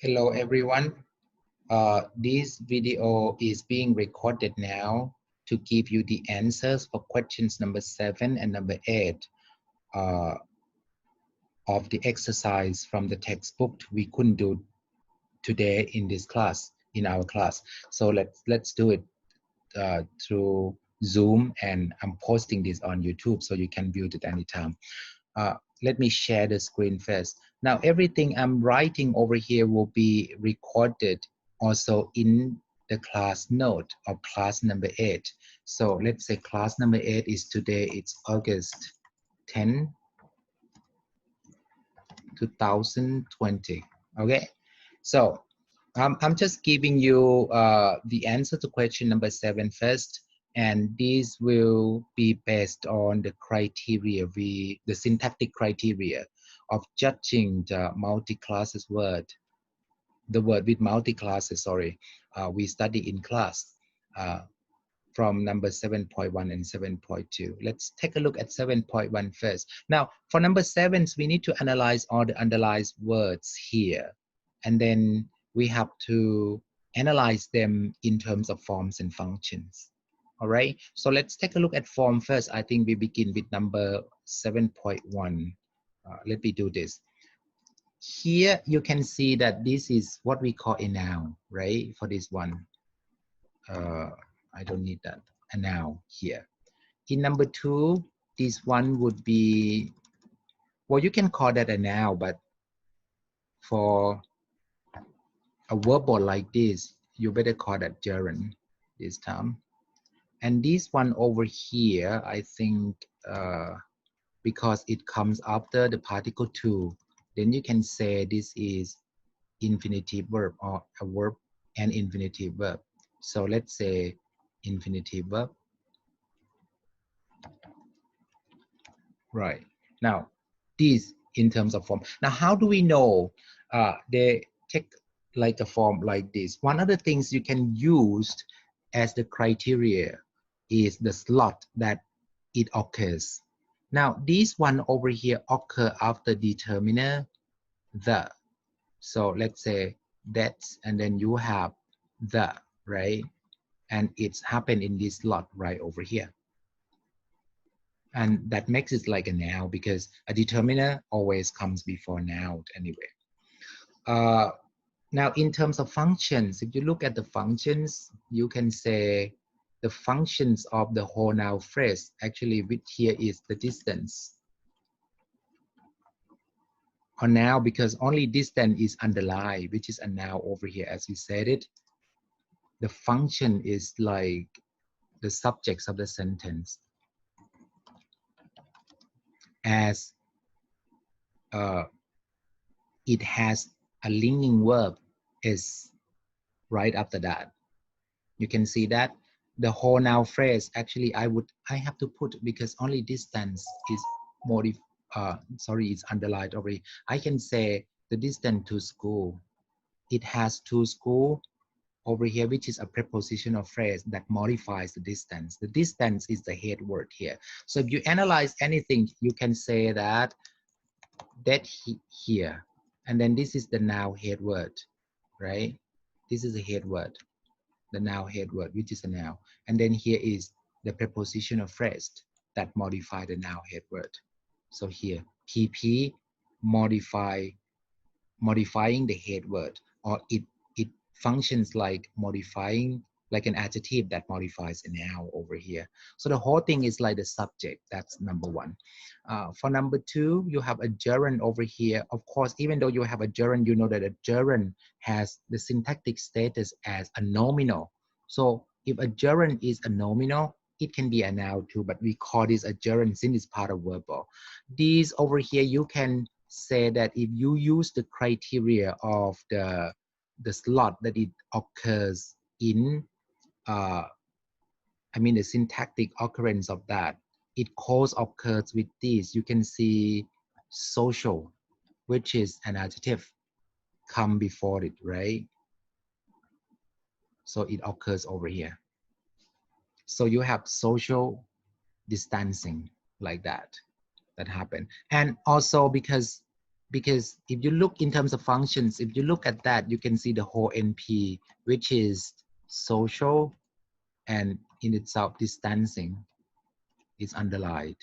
Hello everyone. This video is being recorded now to give you the answers for questions number 7 and number 8 uh, of the exercise from the textbook we couldn't do today in this class, in our class. So let's do it through Zoom, and I'm posting this on YouTube so you can view it anytime. Let me share the screen first. Now, everything I'm writing over here will be recorded also in the class note of class number 8. So let's say class number 8 is today, it's August 10, 2020. Okay, so I'm just giving you the answer to question number 7 first, and this will be based on the criteria, the syntactic criteria of judging the multi-classes word, the word with multi-classes, sorry, we study in class from number 7.1 and 7.2. Let's take a look at 7.1 first. Now, for number 7, we need to analyze all the underlined words here, and then we have to analyze them in terms of forms and functions. All right, so let's take a look at form first. I think we begin with number 7.1. Let me do this. Here you can see that this is what we call a noun, right? For this one, I don't need that, a noun here. In number 2, this one would be, well, you can call that a noun, but for a verbal like this, you better call that gerund this time. And this one over here, I think, because it comes after the particle to, then you can say this is infinitive verb, or a verb and infinitive verb. So let's say infinitive verb. Right. Now, these in terms of form. Now, how do we know they take like a form like this? One of the things you can use as the criteria is the slot that it occurs. Now, this one over here occur after determiner the. So let's say that's, and then you have the, right? And it's happened in this slot right over here. And that makes it like a noun because a determiner always comes before noun anyway. Now, in terms of functions, if you look at the functions, you can say the functions of the whole noun phrase, actually, which here is the distance. Or now, because only distance is underlined, which is a noun over here, as we said it, the function is like the subjects of the sentence. As it has a linking verb is right after that. You can see that the whole noun phrase, actually I have to put, because only distance is it's underlined already. I can say the distance to school. It has to school over here, which is a prepositional phrase that modifies the distance. The distance is the head word here. So if you analyze anything, you can say that here, and then this is the noun head word, right? This is a head word, the noun head word, which is a noun. And then here is the prepositional phrase that modify the noun head word. So here, PP modifying the head word, or it functions like modifying, like an adjective that modifies a noun over here. So the whole thing is like the subject. That's number 1. For number 2, you have a gerund over here. Of course, even though you have a gerund, you know that a gerund has the syntactic status as a nominal. So if a gerund is a nominal, it can be a noun too, but we call this a gerund since it's part of verbal. These over here, you can say that if you use the criteria of the slot that it occurs in, the syntactic occurrence of that, it cause occurs with this. You can see social, which is an adjective, come before it, right? So it occurs over here. So you have social distancing like that happen. And also because because if you look in terms of functions, if you look at that, you can see the whole NP, which is social and in itself distancing is underlined.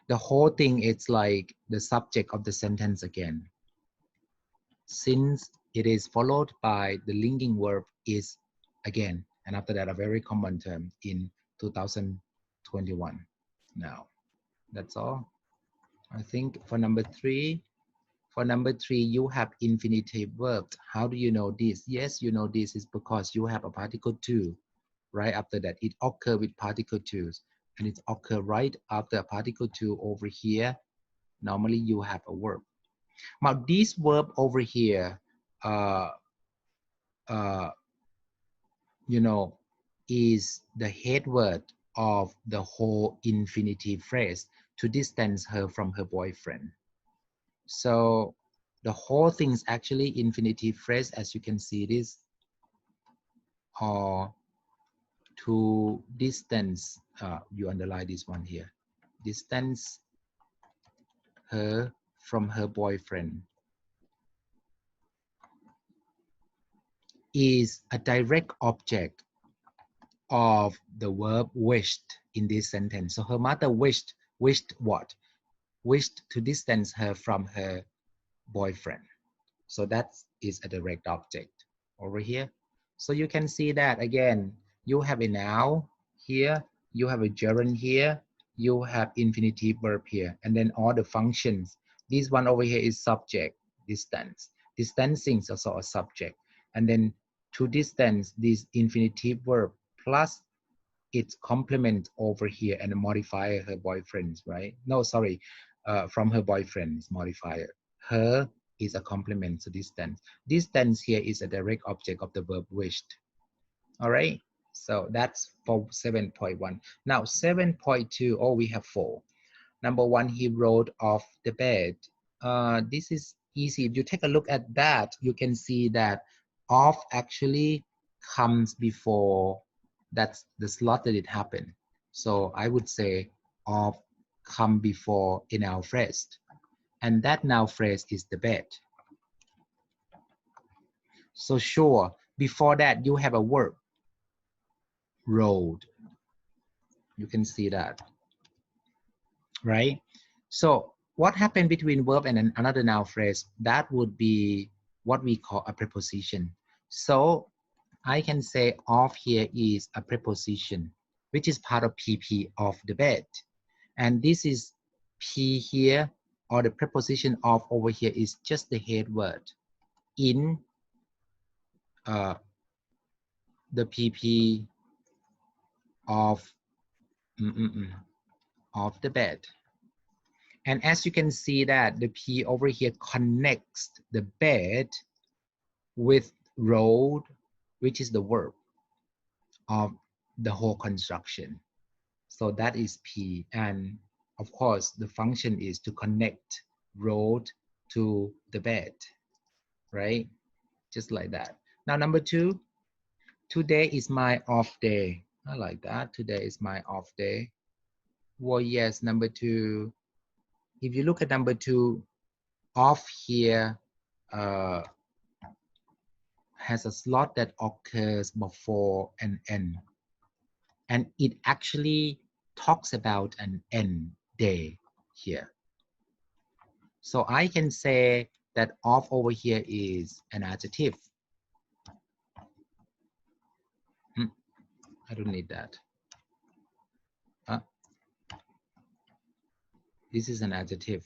The whole thing is like the subject of the sentence again. Since it is followed by the linking verb is again, and after that a very common term in 2021. Now, that's all. I think for number three, you have infinitive verbs. How do you know this? Yes, you know this is because you have a particle to. Right after that, it occurs with particle twos, and it occurs right after particle two over here. Normally, you have a verb. Now, this verb over here, you know, is the head word of the whole infinitive phrase to distance her from her boyfriend. So the whole thing is actually infinitive phrase, as you can see this, or to distance, you underline this one here, distance her from her boyfriend, is a direct object of the verb wished in this sentence. So her mother wished what? Wished to distance her from her boyfriend. So that is a direct object over here. So you can see that again, you have a noun here, you have a gerund here, you have infinitive verb here, and then all the functions. This one over here is subject, distance. Distancing is also a subject. And then to distance, this infinitive verb plus its complement over here and a modifier, her boyfriend's, right? No, sorry, from her boyfriend's modifier. Her is a complement to distance. Distance here is a direct object of the verb wished. All right, so that's for 7.1. Now 7.2, oh, we have 4. Number 1, he rolled off the bed. This is easy. If you take a look at that, you can see that off actually comes before, that's the slot that it happened. So I would say off come before a noun phrase. And that noun phrase is the bed. So sure, before that you have a verb, rolled. You can see that, right? So what happened between verb and another noun phrase? That would be what we call a preposition. So I can say of here is a preposition, which is part of PP of the bed. And this is P here, or the preposition of over here is just the head word in the PP of of the bed. And as you can see that the P over here connects the bed with road, which is the verb of the whole construction. So that is P. And of course, the function is to connect road to the bed, right? Just like that. Now, number 2, today is my off day. I like that. Today is my off day. Well, yes, number 2. If you look at number 2, off here has a slot that occurs before an N. And it actually talks about an end day here. So I can say that off over here is an adjective. I don't need that. This is an adjective.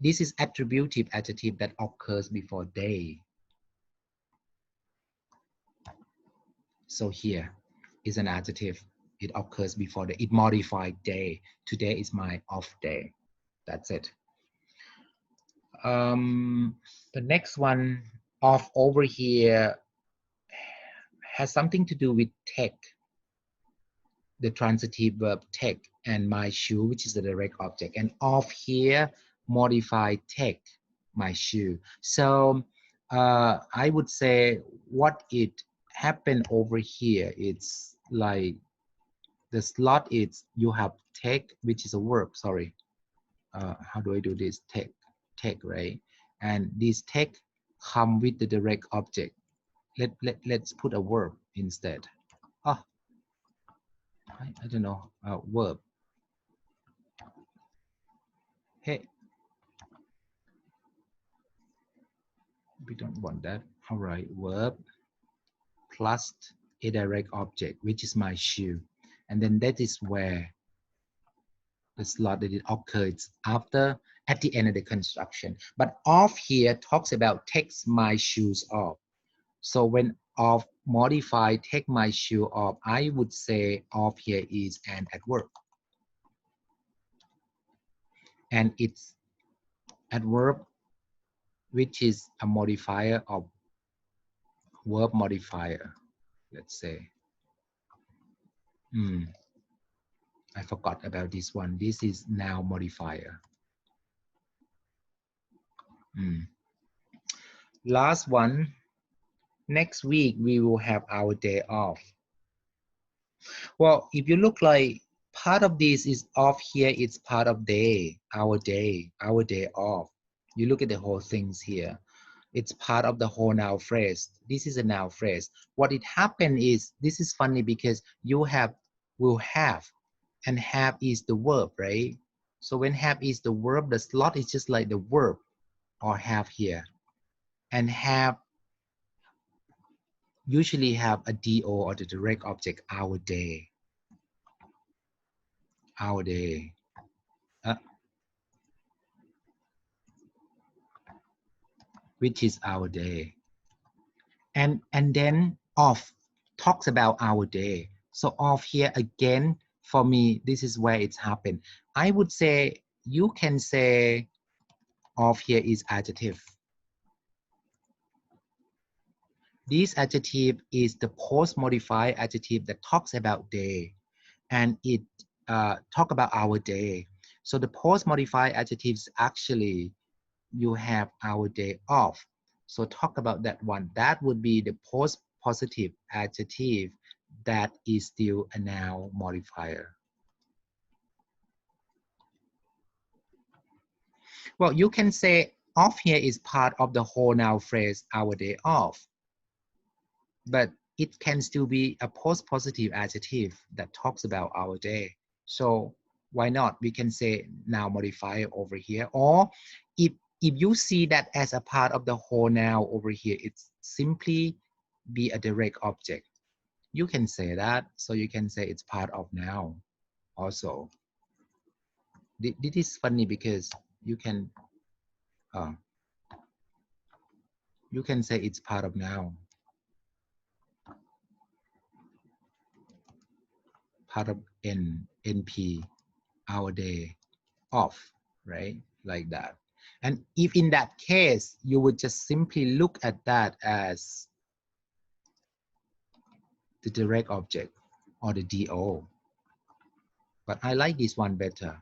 This is attributive adjective that occurs before day. So here is an adjective. It occurs before the, it modified day. Today is my off day. That's it. The next one, off over here, has something to do with take. The transitive verb take and my shoe, which is the direct object. And off here, modify take, my shoe. So I would say what it happened over here, it's like the slot is you have take, which is a verb, sorry. how do I do this? Take, right? And this take come with the direct object. Let's put a verb instead. Oh, I don't know, verb. Hey, we don't want that. All right, verb plus a direct object, which is my shoe. And then that is where the slot that it occurs after, at the end of the construction. But off here talks about takes my shoes off. So when off modify take my shoe off, I would say off here is an adverb. And it's adverb which is a modifier of verb modifier, let's say. I forgot about this one. This is noun modifier. Last one. Next week we will have our day off. Well, if you look like part of this is off here, it's part of day, our day off. You look at the whole things here. It's part of the whole noun phrase. This is a noun phrase. What it happened is, this is funny because you have, will have, and have is the verb, right? So when have is the verb, the slot is just like the verb or have here. And have usually have a do or the direct object, our day. Our day. Which is our day. And then off talks about our day. So off here again, for me, this is where it's happened. I would say, you can say off here is adjective. This adjective is the post-modified adjective that talks about day, and it talk about our day. So the post-modified adjectives actually, you have our day off. So talk about that one. That would be the post-positive adjective that is still a noun modifier. Well, you can say off here is part of the whole noun phrase, our day off. But it can still be a post-positive adjective that talks about our day. So why not? We can say noun modifier over here. Or if you see that as a part of the whole noun over here, it's simply be a direct object. You can say that. So you can say it's part of noun also. This is funny because you can say it's part of noun. Part of NP, our day off, right? Like that. And if in that case, you would just simply look at that as the direct object or the DO. But I like this one better.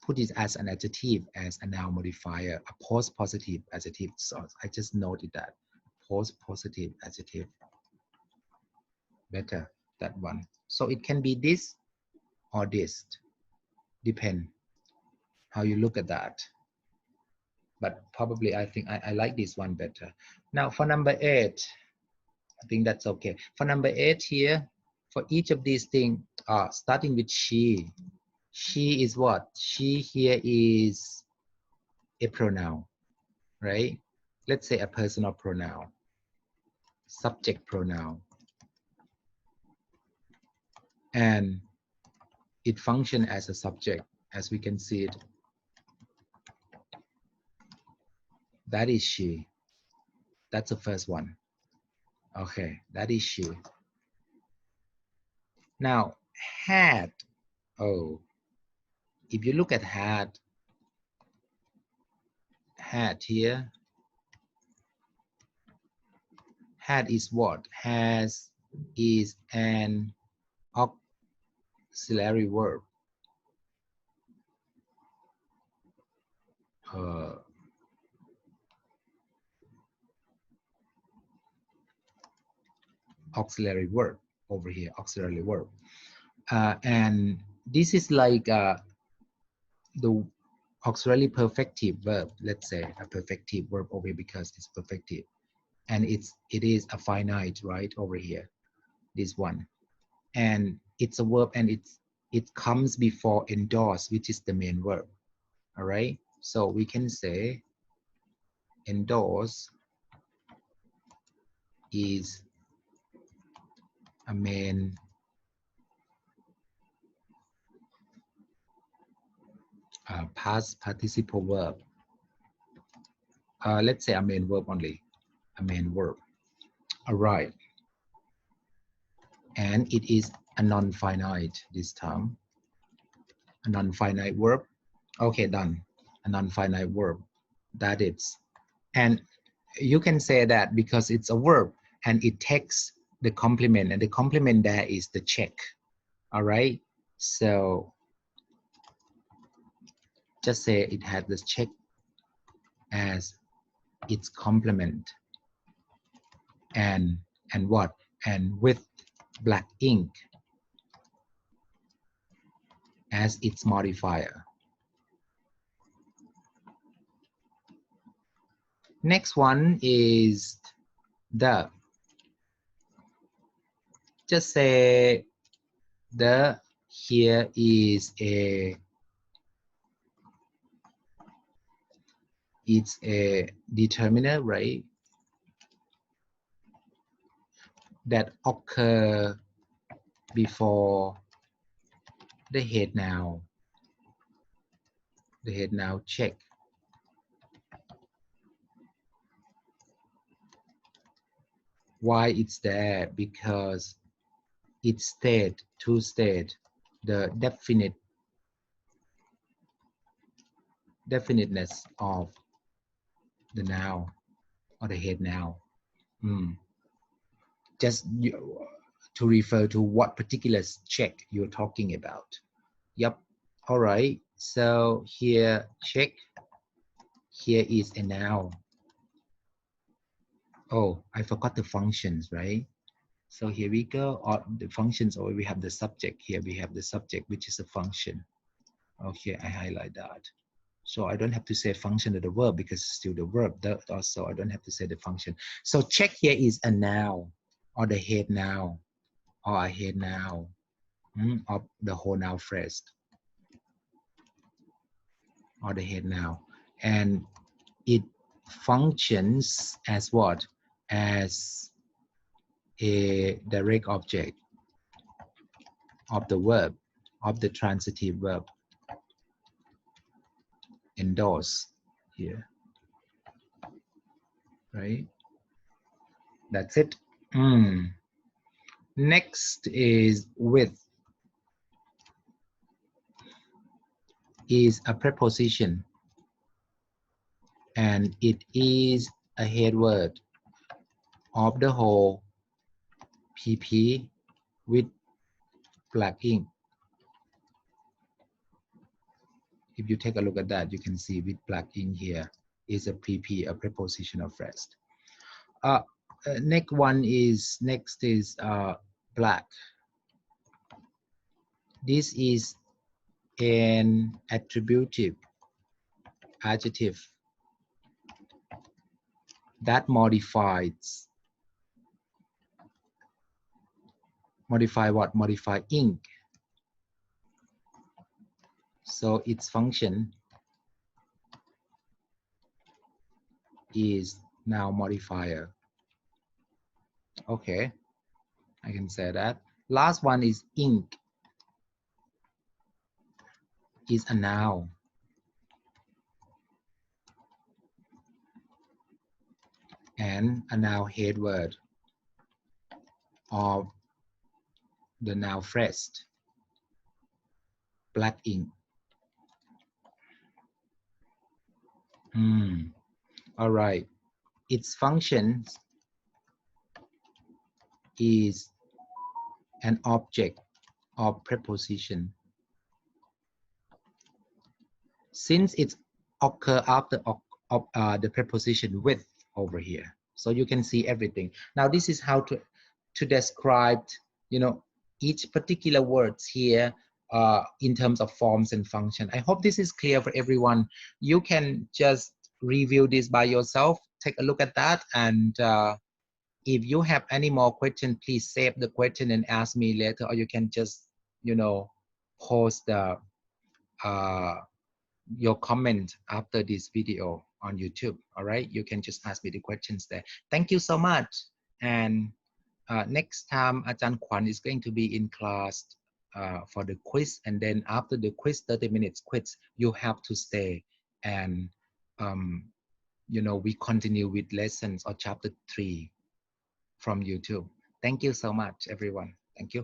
Put it as an adjective, as a noun modifier, a post-positive adjective. So I just noted that. Post-positive adjective. Better, that one. So it can be this or this. Depend how you look at that. But probably I think I like this one better. Now for number 8, I think that's okay. For number 8 here, for each of these things, starting with she. She is what? She here is a pronoun, right? Let's say a personal pronoun, subject pronoun. And it functions as a subject, as we can see it. That is she. That's the first one. Okay, that is she. Now, had. Oh, if you look at had here, had is what? Has is an auxiliary verb. Auxiliary verb over here, auxiliary verb. And this is like the auxiliary perfective verb. Let's say a perfective verb over here because it's perfective, and it is a finite, right, over here, this one, and it's a verb, and it comes before endorse, which is the main verb. All right, so we can say endorse is a main past participle verb. Let's say a main verb only, a main verb. All right, and it is a non-finite this time, a non-finite verb. Okay, done. A non-finite verb, that is. And you can say that because it's a verb and it takes the complement, and the complement there is the check. All right, so just say it had the check as its complement, and what, and with black ink as its modifier. Next one is the. Just say the here is it's a determiner, right, that occur before the head noun, check. Why it's there? Because it state the definiteness of the noun or the head noun. Just to refer to what particular check you're talking about. Yep. All right. So here check. Here is a noun. Oh, I forgot the functions, right? So here we go. Or the functions, or we have the subject. Here we have the subject, which is a function. Okay, I highlight that. So I don't have to say function of the verb because it's still the verb. Also, I don't have to say the function. So check here is a noun, or the head noun, or a head noun of the whole noun phrase, or the head noun. And it functions as what? As a direct object of the verb, of the transitive verb, endorse here, right? That's it. Next is with. Is a preposition, and it is a head word of the whole PP with black ink. If you take a look at that, you can see with black ink here is a PP, a preposition of rest. Next is black. This is an attributive adjective that modifies. Modify what? Modify ink. So its function is now modifier. Okay, I can say that. Last one is ink. Is a noun. And a noun head word of the noun phrase, black ink. All right. Its functions is an object of preposition. Since it's occur after the preposition with over here, so you can see everything. Now this is how to describe, you know, each particular words here in terms of forms and function. I hope this is clear for everyone. You can just review this by yourself, take a look at that, and if you have any more questions, please save the question and ask me later, or you can just, you know, post the your comment after this video on YouTube. All right, you can just ask me the questions there. Thank you so much. And next time, Ajahn Kwan is going to be in class for the quiz, and then after the quiz, 30 minutes quiz, you have to stay, and you know, we continue with lessons or chapter 3 from YouTube. Thank you so much, everyone. Thank you.